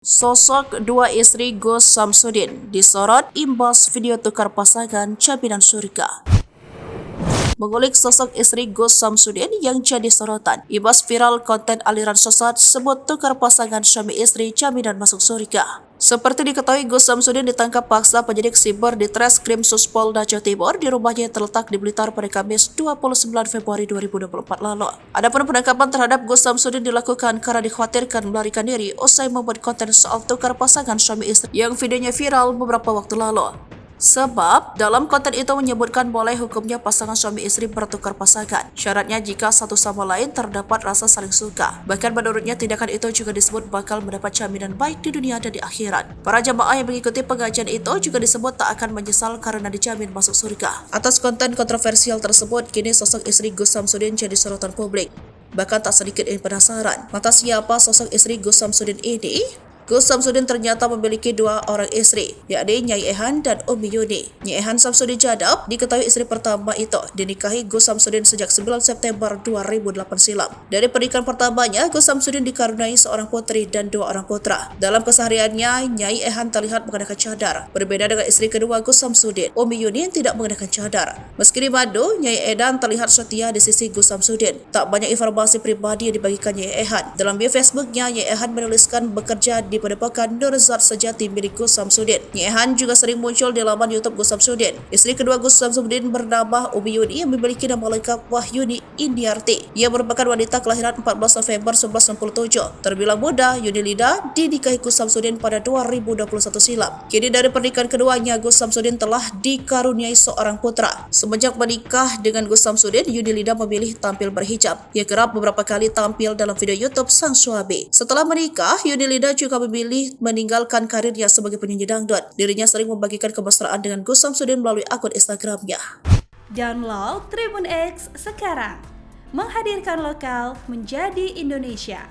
Sosok dua istri Gus Samsudin disorot imbas video tukar pasangan jaminan surga. Mengulik sosok istri Gus Samsudin yang jadi sorotan, imbas viral konten aliran sesat sebut tukar pasangan suami istri jaminan masuk surga. Seperti diketahui, Gus Samsudin ditangkap paksa penyidik siber di Treskrim Suspolda Jawa Timur di rumahnya yang terletak di Blitar pada Kamis 29 Februari 2024 lalu. Adapun penangkapan terhadap Gus Samsudin dilakukan karena dikhawatirkan melarikan diri usai membuat konten soal tukar pasangan suami istri yang videonya viral beberapa waktu lalu. Sebab dalam konten itu menyebutkan boleh hukumnya pasangan suami istri bertukar pasangan. Syaratnya jika satu sama lain terdapat rasa saling suka. Bahkan menurutnya tindakan itu juga disebut bakal mendapat jaminan baik di dunia dan di akhirat. Para jamaah yang mengikuti pengajian itu juga disebut tak akan menyesal karena dijamin masuk surga. Atas konten kontroversial tersebut, kini sosok istri Gus Samsudin jadi sorotan publik. Bahkan tak sedikit yang penasaran, mata siapa sosok istri Gus Samsudin ini? Gus Samsudin ternyata memiliki dua orang istri, yakni Nyai Ehan dan Umi Yuni. Nyai Ehan Samsudin Jadab diketahui istri pertama itu dinikahi Gus Samsudin sejak 9 September 2008 silam. Dari pernikahan pertamanya, Gus Samsudin dikaruniai seorang putri dan dua orang putra. Dalam kesehariannya, Nyai Ehan terlihat mengenakan cadar. Berbeda dengan istri kedua Gus Samsudin, Umi Yuni tidak mengenakan cadar. Meski di madu, Nyai Ehan terlihat setia di sisi Gus Samsudin. Tak banyak informasi pribadi yang dibagikan Nyai Ehan. Dalam bio Facebooknya, Nyai Ehan menuliskan bekerja di Padepokan Nurzat Sejati milik Gus Samsudin. Nyai Ehan juga sering muncul di laman YouTube Gus Samsudin. Istri kedua Gus Samsudin bernama Umi Yuni yang memiliki nama lengkap Wahyuni Indiarti. Ia merupakan wanita kelahiran 14 November 1967. Terbilang muda, Yuni Lida dinikahi Gus Samsudin pada 2021 silam. Kini dari pernikahan keduanya, Gus Samsudin telah dikaruniai seorang putra. Semenjak menikah dengan Gus Samsudin, Yuni Lida memilih tampil berhijab. Ia kerap beberapa kali tampil dalam video YouTube sang suami. Setelah menikah, Yuni Lida juga memilih meninggalkan karirnya sebagai penyanyi dangdut. Dirinya sering membagikan kemesraan dengan Gus Samsudin melalui akun Instagramnya. Download Tribun X sekarang, menghadirkan lokal menjadi Indonesia.